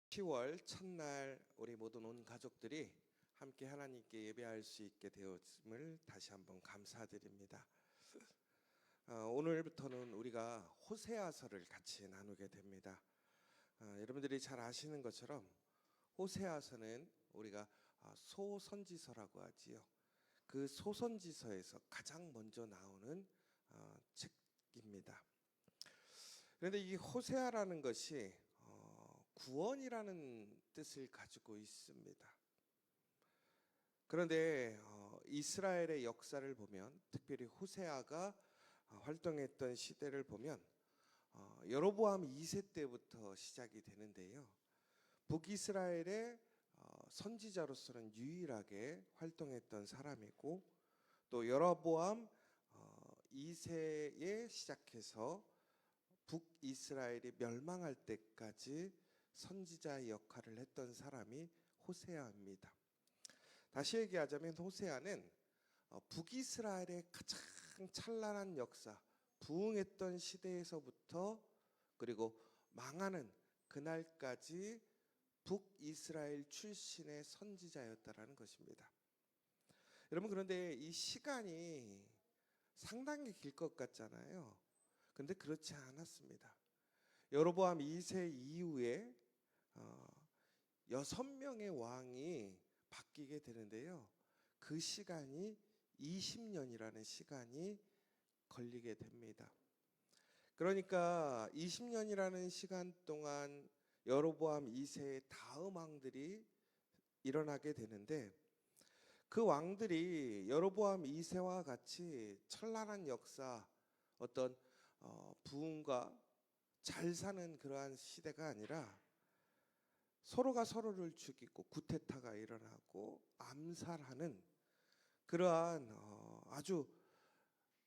10월 첫날 우리 모든 온 가족들이 함께 하나님께 예배할 수 있게 되었음을 다시 한번 감사드립니다. 오늘부터는 우리가 호세아서를 같이 나누게 됩니다. 여러분들이 잘 아시는 것처럼 호세아서는 우리가 소선지서라고 하지요. 그 소선지서에서 가장 먼저 나오는 책입니다. 그런데 이 호세아라는 것이 구원이라는 뜻을 가지고 있습니다. 그런데 이스라엘의 역사를 보면, 특별히 호세아가 활동했던 시대를 보면 여로보암 2세 때부터 시작이 되는데요. 북이스라엘의 선지자로서는 유일하게 활동했던 사람이고, 또 여로보암 2세에 시작해서 북이스라엘이 멸망할 때까지 선지자의 역할을 했던 사람이 호세아입니다. 다시 얘기하자면 호세아는 북이스라엘의 가장 찬란한 역사, 부흥했던 시대에서부터 그리고 망하는 그날까지 북이스라엘 출신의 선지자였다라는 것입니다. 여러분, 그런데 이 시간이 상당히 길 것 같잖아요. 그런데 그렇지 않았습니다. 여로보암 2세 이후에 6명의 왕이 바뀌게 되는데요. 그 시간이 20년이라는 시간이 걸리게 됩니다. 그러니까 20년이라는 시간 동안 여로보암 2세의 다음 왕들이 일어나게 되는데, 그 왕들이 여로보암 2세와 같이 찬란한 역사, 어떤 부흥과 잘 사는 그러한 시대가 아니라 서로가 서로를 죽이고 구테타가 일어나고 암살하는 그러한 아주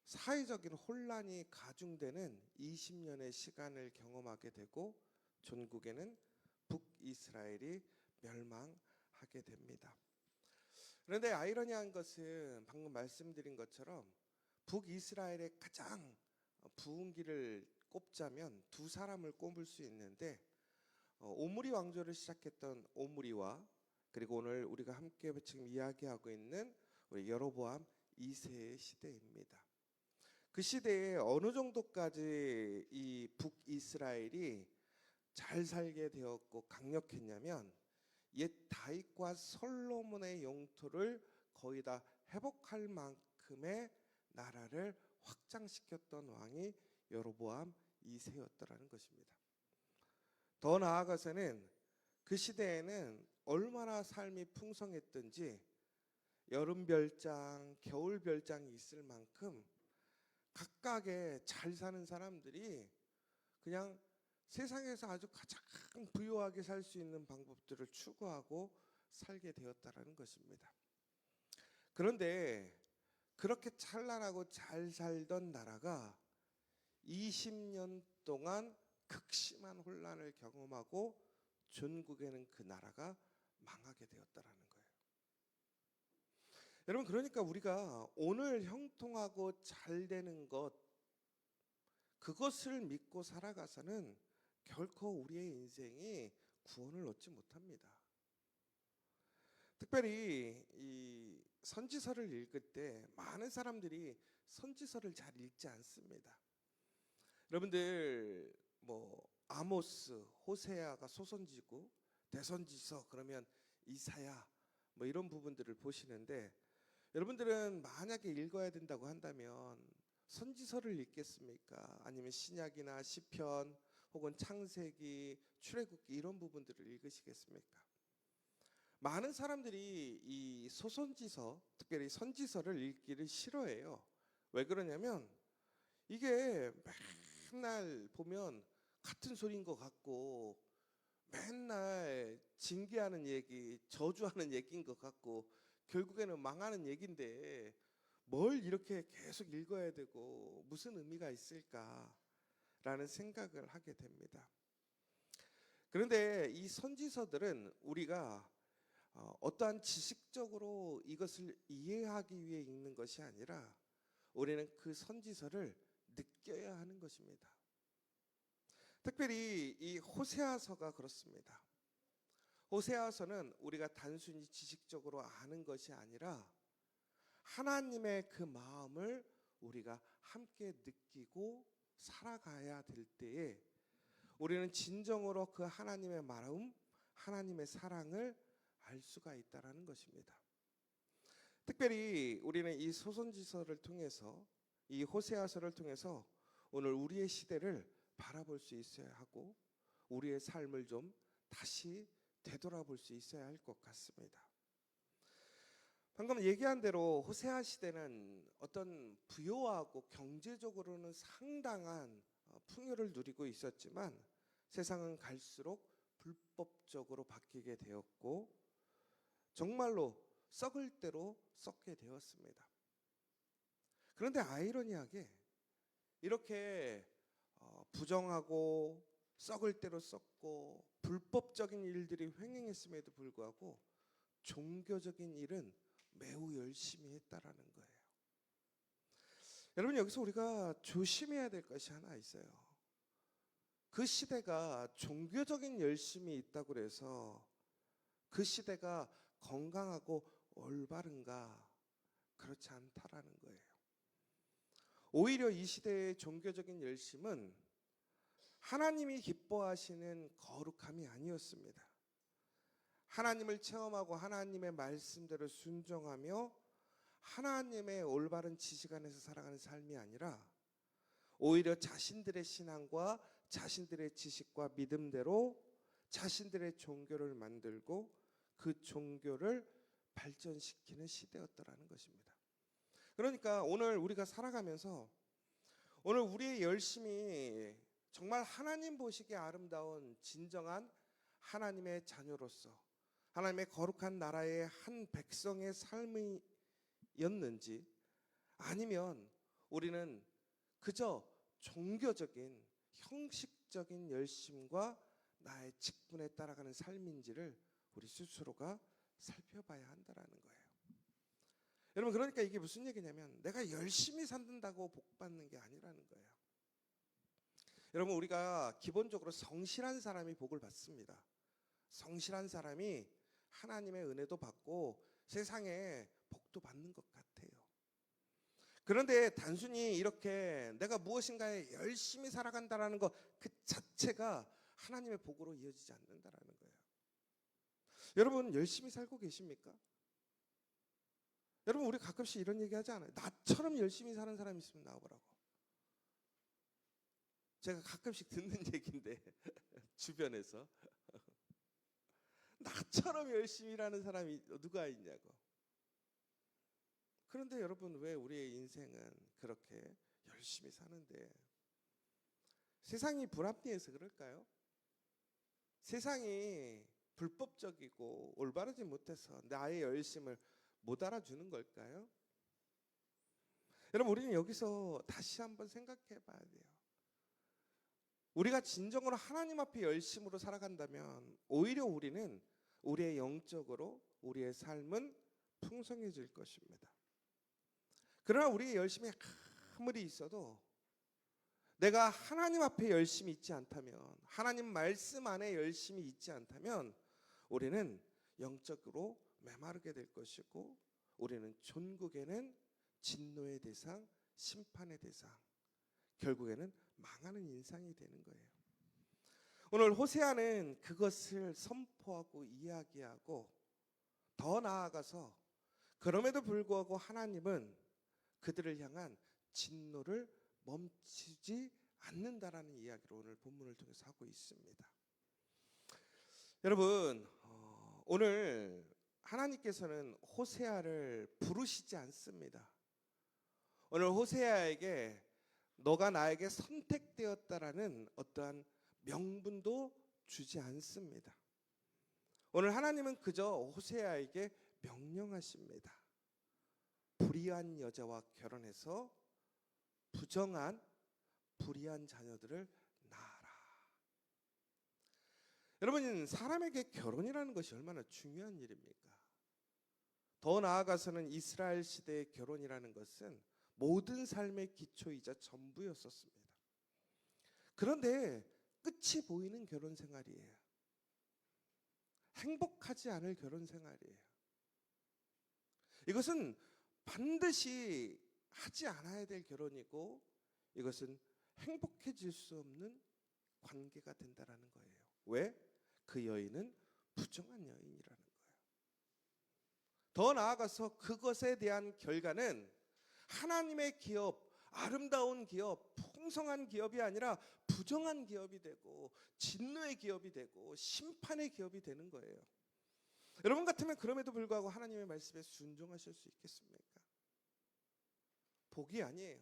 사회적인 혼란이 가중되는 20년의 시간을 경험하게 되고, 전국에는 북이스라엘이 멸망하게 됩니다. 그런데 아이러니한 것은 방금 말씀드린 것처럼 북이스라엘의 가장 부흥기를 꼽자면 두 사람을 꼽을 수 있는데, 오므리 왕조를 시작했던 오므리와, 그리고 오늘 우리가 함께 지금 이야기하고 있는 우리 여로보암 2세의 시대입니다. 그 시대에 어느 정도까지 이 북이스라엘이 잘 살게 되었고 강력했냐면, 옛 다윗과 솔로몬의 영토를 거의 다 회복할 만큼의 나라를 확장시켰던 왕이 여로보암 2세였다라는 것입니다. 더 나아가서는 그 시대에는 얼마나 삶이 풍성했던지 여름 별장, 겨울 별장이 있을 만큼 각각의 잘 사는 사람들이 그냥 세상에서 아주 가장 부유하게 살 수 있는 방법들을 추구하고 살게 되었다라는 것입니다. 그런데 그렇게 찬란하고 잘 살던 나라가 20년 동안 극심한 혼란을 경험하고 전국에는 그 나라가 망하게 되었다라는 거예요. 여러분, 그러니까 우리가 오늘 형통하고 잘 되는 것, 그것을 믿고 살아가서는 결코 우리의 인생이 구원을 얻지 못합니다. 특별히 이 선지서를 읽을 때 많은 사람들이 선지서를 잘 읽지 않습니다. 여러분들 아모스, 호세아가 소선지고, 대선지서 그러면 이사야 이런 부분들을 보시는데, 여러분들은 만약에 읽어야 된다고 한다면 선지서를 읽겠습니까? 아니면 신약이나 시편 혹은 창세기, 출애굽기 이런 부분들을 읽으시겠습니까? 많은 사람들이 이 소선지서, 특별히 선지서를 읽기를 싫어해요. 왜 그러냐면 이게 맨날 보면 같은 소리인 것 같고, 맨날 징계하는 얘기, 저주하는 얘기인 것 같고, 결국에는 망하는 얘기인데 뭘 이렇게 계속 읽어야 되고 무슨 의미가 있을까라는 생각을 하게 됩니다. 그런데 이 선지서들은 우리가 어떠한 지식적으로 이것을 이해하기 위해 읽는 것이 아니라 우리는 그 선지서를 느껴야 하는 것입니다. 특별히 이 호세아서가 그렇습니다. 호세아서는 우리가 단순히 지식적으로 아는 것이 아니라 하나님의 그 마음을 우리가 함께 느끼고 살아가야 될 때에 우리는 진정으로 그 하나님의 마음, 하나님의 사랑을 알 수가 있다라는 것입니다. 특별히 우리는 이 소선지서를 통해서, 이 호세아서를 통해서 오늘 우리의 시대를 바라볼 수 있어야 하고 우리의 삶을 좀 다시 되돌아볼 수 있어야 할 것 같습니다. 방금 얘기한 대로 호세아 시대는 어떤 부유하고 경제적으로는 상당한 풍요를 누리고 있었지만 세상은 갈수록 불법적으로 바뀌게 되었고 정말로 썩을 대로 썩게 되었습니다. 그런데 아이러니하게 이렇게 부정하고 썩을 대로 썩고 불법적인 일들이 횡행했음에도 불구하고 종교적인 일은 매우 열심히 했다라는 거예요. 여러분, 여기서 우리가 조심해야 될 것이 하나 있어요. 그 시대가 종교적인 열심이 있다고 해서 그 시대가 건강하고 올바른가? 그렇지 않다라는 거예요. 오히려 이 시대의 종교적인 열심은 하나님이 기뻐하시는 거룩함이 아니었습니다. 하나님을 체험하고 하나님의 말씀대로 순종하며 하나님의 올바른 지식 안에서 살아가는 삶이 아니라 오히려 자신들의 신앙과 자신들의 지식과 믿음대로 자신들의 종교를 만들고 그 종교를 발전시키는 시대였더라는 것입니다. 그러니까 오늘 우리가 살아가면서 오늘 우리의 열심이 정말 하나님 보시기에 아름다운 진정한 하나님의 자녀로서 하나님의 거룩한 나라의 한 백성의 삶이었는지 아니면 우리는 그저 종교적인 형식적인 열심과 나의 직분에 따라가는 삶인지를 우리 스스로가 살펴봐야 한다라는 거예요. 여러분, 그러니까 이게 무슨 얘기냐면 내가 열심히 산다고 복 받는 게 아니라는 거예요. 여러분, 우리가 기본적으로 성실한 사람이 복을 받습니다. 성실한 사람이 하나님의 은혜도 받고 세상에 복도 받는 것 같아요. 그런데 단순히 이렇게 내가 무엇인가에 열심히 살아간다는 것 그 자체가 하나님의 복으로 이어지지 않는다는 거예요. 여러분, 열심히 살고 계십니까? 여러분, 우리 가끔씩 이런 얘기 하지 않아요? 나처럼 열심히 사는 사람 있으면 나와보라고. 제가 가끔씩 듣는 얘기인데 주변에서 나처럼 열심히 일하는 사람이 누가 있냐고. 그런데 여러분, 왜 우리의 인생은 그렇게 열심히 사는데 세상이 불합리해서 그럴까요? 세상이 불법적이고 올바르지 못해서 나의 열심을 못 알아주는 걸까요? 여러분, 우리는 여기서 다시 한번 생각해 봐야 돼요. 우리가 진정으로 하나님 앞에 열심으로 살아간다면 오히려 우리는 우리의 영적으로 우리의 삶은 풍성해질 것입니다. 그러나 우리의 열심이 아무리 있어도 내가 하나님 앞에 열심히 있지 않다면, 하나님 말씀 안에 열심히 있지 않다면 우리는 영적으로 메마르게 될 것이고 우리는 존국에는 진노의 대상, 심판의 대상, 결국에는 망하는 인상이 되는 거예요. 오늘 호세아는 그것을 선포하고 이야기하고 더 나아가서 그럼에도 불구하고 하나님은 그들을 향한 진노를 멈추지 않는다라는 이야기를 오늘 본문을 통해서 하고 있습니다. 여러분, 오늘 하나님께서는 호세아를 부르시지 않습니다. 오늘 호세아에게 너가 나에게 선택되었다라는 어떠한 명분도 주지 않습니다. 오늘 하나님은 그저 호세아에게 명령하십니다. 불의한 여자와 결혼해서 부정한 불의한 자녀들을 낳아라. 여러분, 사람에게 결혼이라는 것이 얼마나 중요한 일입니까? 더 나아가서는 이스라엘 시대의 결혼이라는 것은 모든 삶의 기초이자 전부였었습니다. 그런데 끝이 보이는 결혼 생활이에요. 행복하지 않을 결혼 생활이에요. 이것은 반드시 하지 않아야 될 결혼이고 이것은 행복해질 수 없는 관계가 된다라는 거예요. 왜? 그 여인은 부정한 여인이라는 거예요. 더 나아가서 그것에 대한 결과는 하나님의 기업, 아름다운 기업, 풍성한 기업이 아니라 부정한 기업이 되고 진노의 기업이 되고 심판의 기업이 되는 거예요. 여러분 같으면 그럼에도 불구하고 하나님의 말씀에 순종하실 수 있겠습니까? 복이 아니에요.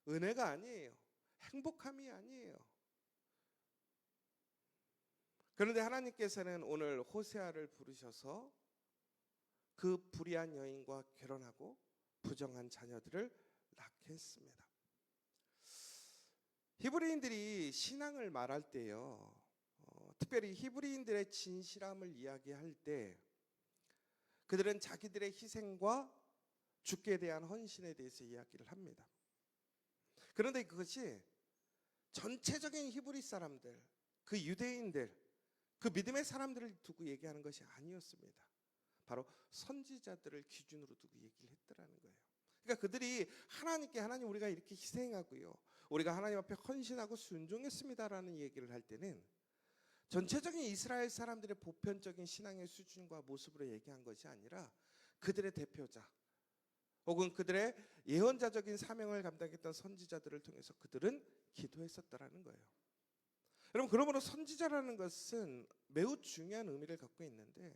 은혜가 아니에요. 행복함이 아니에요. 그런데 하나님께서는 오늘 호세아를 부르셔서 그 불의한 여인과 결혼하고 부정한 자녀들을 낳게 했습니다. 히브리인들이 신앙을 말할 때요, 특별히 히브리인들의 진실함을 이야기할 때 그들은 자기들의 희생과 죽게 대한 헌신에 대해서 이야기를 합니다. 그런데 그것이 전체적인 히브리 사람들, 그 유대인들, 그 믿음의 사람들을 두고 얘기하는 것이 아니었습니다. 바로 선지자들을 기준으로 두고 얘기를 했더라는 거예요. 그러니까 그들이 하나님께 하나님 우리가 이렇게 희생하고요, 우리가 하나님 앞에 헌신하고 순종했습니다라는 얘기를 할 때는 전체적인 이스라엘 사람들의 보편적인 신앙의 수준과 모습으로 얘기한 것이 아니라 그들의 대표자 혹은 그들의 예언자적인 사명을 감당했던 선지자들을 통해서 그들은 기도했었다라는 거예요. 여러분, 그러므로 선지자라는 것은 매우 중요한 의미를 갖고 있는데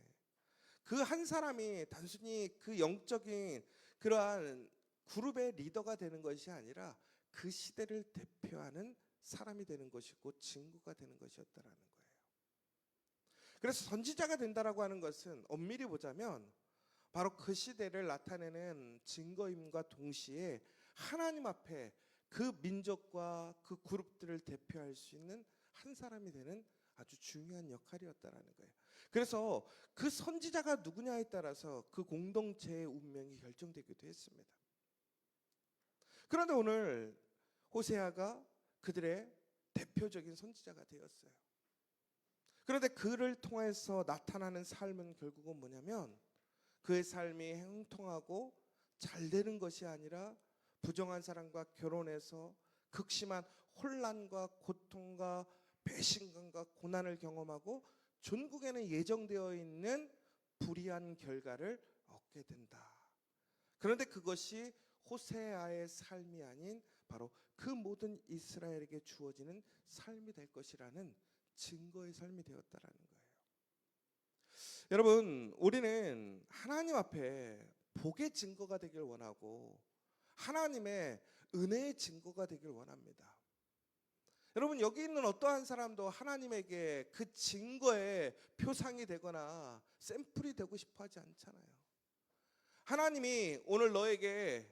그 한 사람이 단순히 그 영적인 그러한 그룹의 리더가 되는 것이 아니라 그 시대를 대표하는 사람이 되는 것이고 증거가 되는 것이었다라는 거예요. 그래서 선지자가 된다라고 하는 것은 엄밀히 보자면 바로 그 시대를 나타내는 증거임과 동시에 하나님 앞에 그 민족과 그 그룹들을 대표할 수 있는 한 사람이 되는 아주 중요한 역할이었다라는 거예요. 그래서 그 선지자가 누구냐에 따라서 그 공동체의 운명이 결정되기도 했습니다. 그런데 오늘 호세아가 그들의 대표적인 선지자가 되었어요. 그런데 그를 통해서 나타나는 삶은 결국은 뭐냐면 그의 삶이 형통하고 잘 되는 것이 아니라 부정한 사람과 결혼해서 극심한 혼란과 고통과 배신감과 고난을 경험하고 전국에는 예정되어 있는 불의한 결과를 얻게 된다. 그런데 그것이 호세아의 삶이 아닌 바로 그 모든 이스라엘에게 주어지는 삶이 될 것이라는 증거의 삶이 되었다라는 거예요. 여러분, 우리는 하나님 앞에 복의 증거가 되길 원하고 하나님의 은혜의 증거가 되길 원합니다. 여러분, 여기 있는 어떠한 사람도 하나님에게 그 증거의 표상이 되거나 샘플이 되고 싶어 하지 않잖아요. 하나님이 오늘 너에게,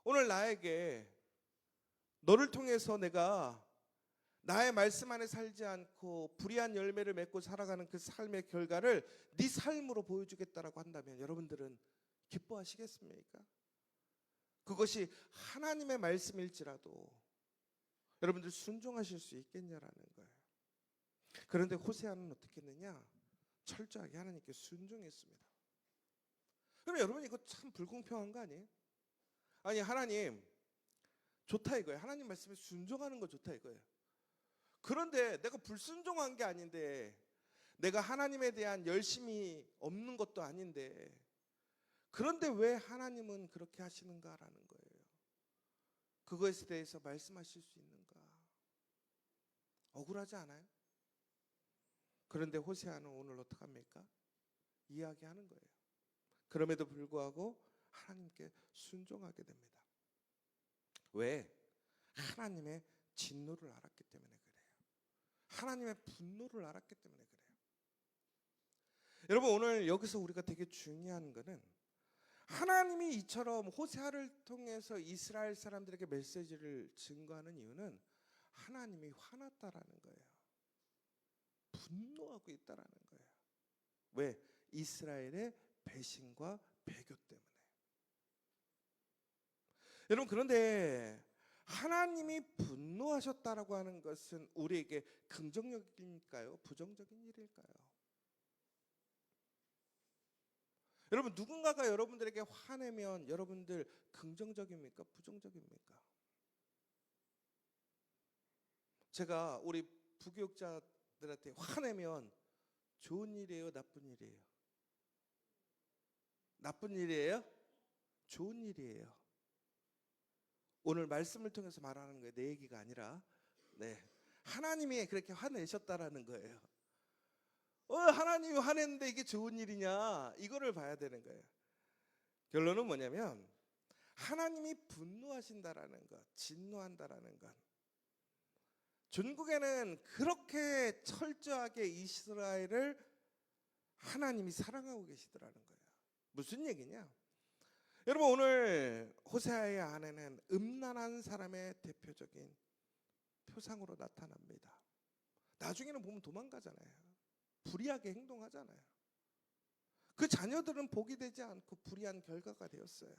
오늘 나에게 너를 통해서 내가 나의 말씀 안에 살지 않고 불의한 열매를 맺고 살아가는 그 삶의 결과를 네 삶으로 보여주겠다라고 한다면 여러분들은 기뻐하시겠습니까? 그것이 하나님의 말씀일지라도 여러분들 순종하실 수 있겠냐라는 거예요. 그런데 호세아는 어떻게 했느냐? 철저하게 하나님께 순종했습니다. 그럼 여러분, 이거 참 불공평한 거 아니에요? 아니, 하나님 좋다 이거예요. 하나님 말씀에 순종하는 거 좋다 이거예요. 그런데 내가 불순종한 게 아닌데, 내가 하나님에 대한 열심이 없는 것도 아닌데, 그런데 왜 하나님은 그렇게 하시는가라는 거예요. 그거에 대해서 말씀하실 수 있는가? 억울하지 않아요? 그런데 호세아는 오늘 어떡합니까? 이야기하는 거예요. 그럼에도 불구하고 하나님께 순종하게 됩니다. 왜? 하나님의 진노를 알았기 때문에 그래요. 하나님의 분노를 알았기 때문에 그래요. 여러분, 오늘 여기서 우리가 되게 중요한 거는 하나님이 이처럼 호세아를 통해서 이스라엘 사람들에게 메시지를 증거하는 이유는 하나님이 화났다라는 거예요. 분노하고 있다라는 거예요. 왜? 이스라엘의 배신과 배교 때문에. 여러분, 그런데 하나님이 분노하셨다라고 하는 것은 우리에게 긍정적일까요? 부정적인 일일까요? 여러분, 누군가가 여러분들에게 화내면 여러분들 긍정적입니까? 부정적입니까? 제가 우리 부교육자들한테 화내면 좋은 일이에요, 나쁜 일이에요? 나쁜 일이에요? 좋은 일이에요. 오늘 말씀을 통해서 말하는 거예요. 내 얘기가 아니라. 네. 하나님이 그렇게 화내셨다라는 거예요. 하나님이 화냈는데 이게 좋은 일이냐? 이거를 봐야 되는 거예요. 결론은 뭐냐면 하나님이 분노하신다라는 것, 진노한다라는 것. 중국에는 그렇게 철저하게 이스라엘을 하나님이 사랑하고 계시더라는 거예요. 무슨 얘기냐? 여러분, 오늘 호세아의 아내는 음란한 사람의 대표적인 표상으로 나타납니다. 나중에는 보면 도망가잖아요. 불의하게 행동하잖아요. 그 자녀들은 복이 되지 않고 불의한 결과가 되었어요.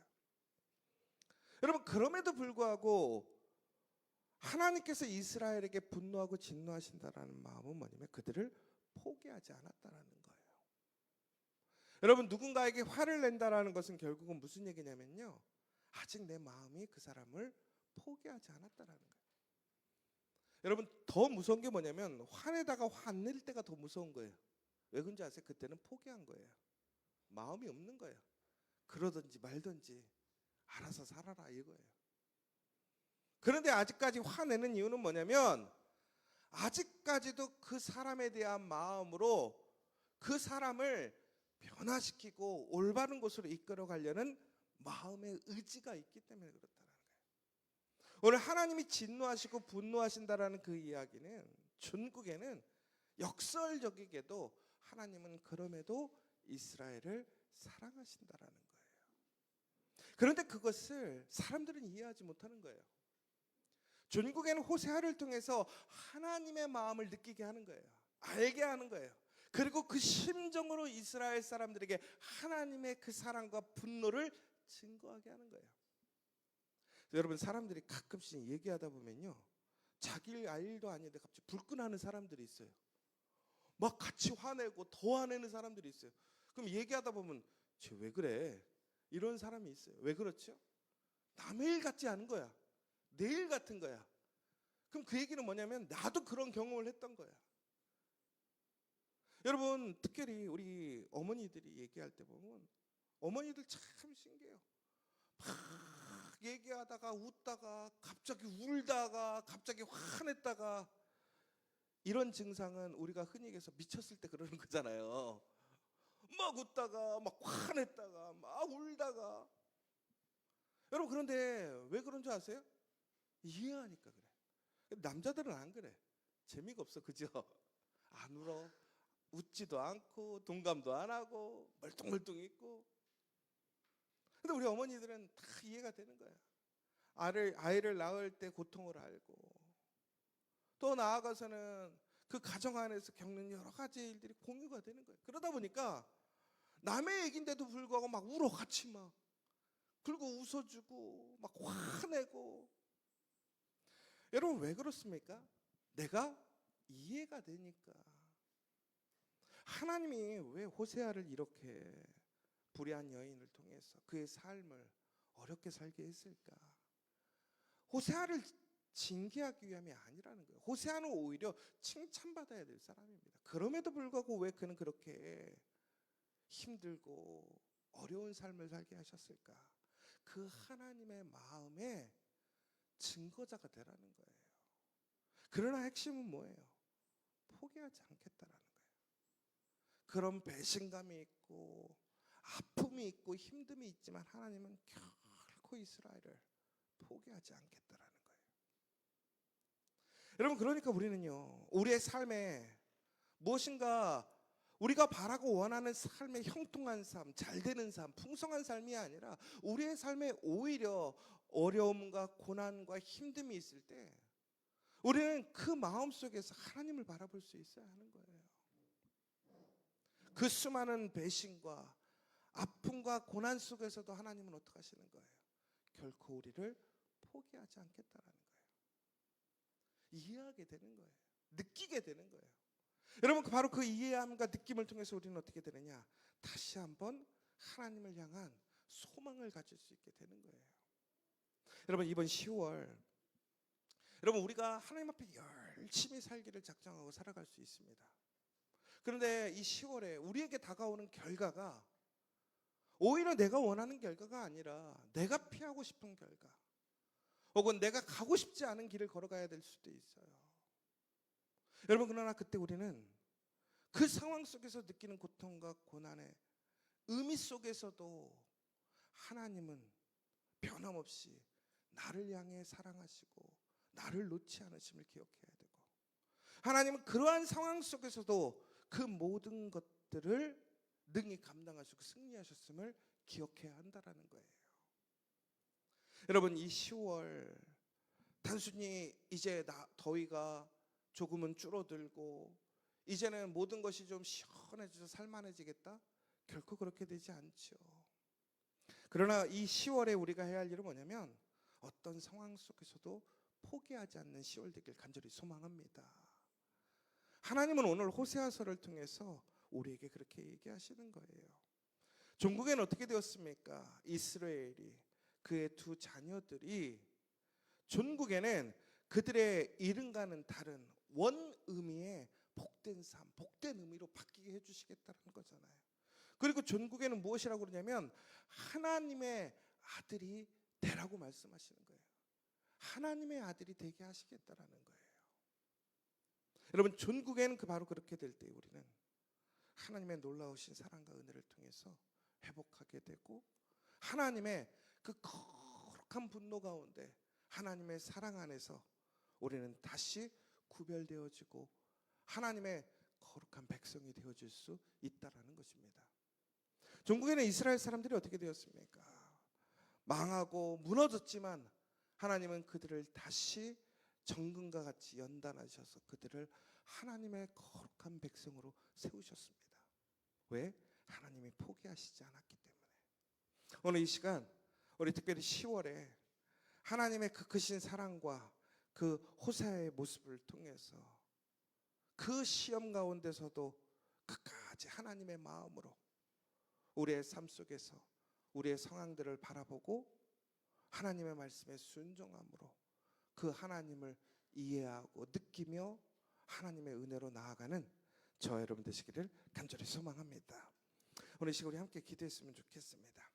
여러분, 그럼에도 불구하고 하나님께서 이스라엘에게 분노하고 진노하신다라는 마음은 뭐냐면 그들을 포기하지 않았다라는 거예요. 여러분, 누군가에게 화를 낸다라는 것은 결국은 무슨 얘기냐면요, 아직 내 마음이 그 사람을 포기하지 않았다라는 거예요. 여러분, 더 무서운 게 뭐냐면 화내다가 화 안 낼 때가 더 무서운 거예요. 왜 그런지 아세요? 그때는 포기한 거예요. 마음이 없는 거예요. 그러든지 말든지 알아서 살아라 이거예요. 그런데 아직까지 화내는 이유는 뭐냐면 아직까지도 그 사람에 대한 마음으로 그 사람을 변화시키고 올바른 곳으로 이끌어 가려는 마음의 의지가 있기 때문에 그렇다는 거예요. 오늘 하나님이 진노하시고 분노하신다라는 그 이야기는 중국에는 역설적이게도 하나님은 그럼에도 이스라엘을 사랑하신다라는 거예요. 그런데 그것을 사람들은 이해하지 못하는 거예요. 중국에는 호세아를 통해서 하나님의 마음을 느끼게 하는 거예요. 알게 하는 거예요. 그리고 그 심정으로 이스라엘 사람들에게 하나님의 그 사랑과 분노를 증거하게 하는 거예요. 여러분, 사람들이 가끔씩 얘기하다 보면요, 자기 일도 아닌데 갑자기 불끈하는 사람들이 있어요. 막 같이 화내고 더 화내는 사람들이 있어요. 그럼 얘기하다 보면 쟤 왜 그래? 이런 사람이 있어요. 왜 그렇죠? 남의 일 같지 않은 거야. 내 일 같은 거야. 그럼 그 얘기는 뭐냐면 나도 그런 경험을 했던 거야. 여러분, 특별히 우리 어머니들이 얘기할 때 보면 어머니들 참 신기해요. 막 얘기하다가 웃다가 갑자기 울다가 갑자기 화냈다가, 이런 증상은 우리가 흔히 얘기해서 미쳤을 때 그러는 거잖아요. 막 웃다가 막 화냈다가 막 울다가. 여러분, 그런데 왜 그런 줄 아세요? 이해하니까 그래. 남자들은 안 그래. 재미가 없어, 그죠? 안 울어. 웃지도 않고 동감도 안 하고 멀뚱멀뚱 있고. 근데 우리 어머니들은 다 이해가 되는 거야. 아이를 낳을 때 고통을 알고, 또 나아가서는 그 가정 안에서 겪는 여러 가지 일들이 공유가 되는 거예요. 그러다 보니까 남의 얘기인데도 불구하고 막 울어 같이 막. 그리고 웃어주고 막 화내고. 여러분, 왜 그렇습니까? 내가 이해가 되니까. 하나님이 왜 호세아를 이렇게 불의한 여인을 통해서 그의 삶을 어렵게 살게 했을까? 호세아를 징계하기 위함이 아니라는 거예요. 호세아는 오히려 칭찬받아야 될 사람입니다. 그럼에도 불구하고 왜 그는 그렇게 힘들고 어려운 삶을 살게 하셨을까? 그 하나님의 마음에 증거자가 되라는 거예요. 그러나 핵심은 뭐예요? 포기하지 않겠다라는 거예요. 그런 배신감이 있고 아픔이 있고 힘듦이 있지만 하나님은 결코 이스라엘을 포기하지 않겠다라는 거예요. 여러분, 그러니까 우리는요, 우리의 삶에 무엇인가 우리가 바라고 원하는 삶의 형통한 삶, 잘 되는 삶, 풍성한 삶이 아니라 우리의 삶에 오히려 어려움과 고난과 힘듦이 있을 때 우리는 그 마음 속에서 하나님을 바라볼 수 있어야 하는 거예요. 그 수많은 배신과 아픔과 고난 속에서도 하나님은 어떻게 하시는 거예요? 결코 우리를 포기하지 않겠다라는 거예요. 이해하게 되는 거예요. 느끼게 되는 거예요. 여러분, 바로 그 이해함과 느낌을 통해서 우리는 어떻게 되느냐? 다시 한번 하나님을 향한 소망을 가질 수 있게 되는 거예요. 여러분, 이번 10월 여러분, 우리가 하나님 앞에 열심히 살기를 작정하고 살아갈 수 있습니다. 그런데 이 10월에 우리에게 다가오는 결과가 오히려 내가 원하는 결과가 아니라 내가 피하고 싶은 결과, 혹은 내가 가고 싶지 않은 길을 걸어가야 될 수도 있어요. 여러분, 그러나 그때 우리는 그 상황 속에서 느끼는 고통과 고난의 의미 속에서도 하나님은 변함없이 나를 향해 사랑하시고 나를 놓지 않으심을 기억해야 되고, 하나님은 그러한 상황 속에서도 그 모든 것들을 능히 감당하시고 승리하셨음을 기억해야 한다라는 거예요. 여러분, 이 10월 단순히 이제 더위가 조금은 줄어들고 이제는 모든 것이 좀 시원해져서 살만해지겠다? 결코 그렇게 되지 않죠. 그러나 이 10월에 우리가 해야 할 일은 뭐냐면 어떤 상황 속에서도 포기하지 않는 10월 되길 간절히 소망합니다. 하나님은 오늘 호세아서를 통해서 우리에게 그렇게 얘기하시는 거예요. 종국에는 어떻게 되었습니까? 이스라엘이, 그의 두 자녀들이 종국에는 그들의 이름과는 다른 원 의미의 복된 삶, 복된 의미로 바뀌게 해주시겠다는 거잖아요. 그리고 종국에는 무엇이라고 그러냐면 하나님의 아들이 되라고 말씀하시는 거예요. 하나님의 아들이 되게 하시겠다라는 거예요. 여러분, 종국에는 바로 그렇게 될 때 우리는 하나님의 놀라우신 사랑과 은혜를 통해서 회복하게 되고, 하나님의 그 거룩한 분노 가운데 하나님의 사랑 안에서 우리는 다시 구별되어지고 하나님의 거룩한 백성이 되어질 수 있다라는 것입니다. 종국에는 이스라엘 사람들이 어떻게 되었습니까? 망하고 무너졌지만 하나님은 그들을 다시 정금과 같이 연단하셔서 그들을 하나님의 거룩한 백성으로 세우셨습니다. 왜? 하나님이 포기하시지 않았기 때문에. 오늘 이 시간 우리 특별히 10월에 하나님의 그 크신 사랑과 그 호세아의 모습을 통해서 그 시험 가운데서도 끝까지 하나님의 마음으로 우리의 삶 속에서 우리의 상황들을 바라보고 하나님의 말씀에 순종함으로 그 하나님을 이해하고 느끼며 하나님의 은혜로 나아가는 저 여러분 되시기를 간절히 소망합니다. 오늘 이 시간 우리 함께 기도했으면 좋겠습니다.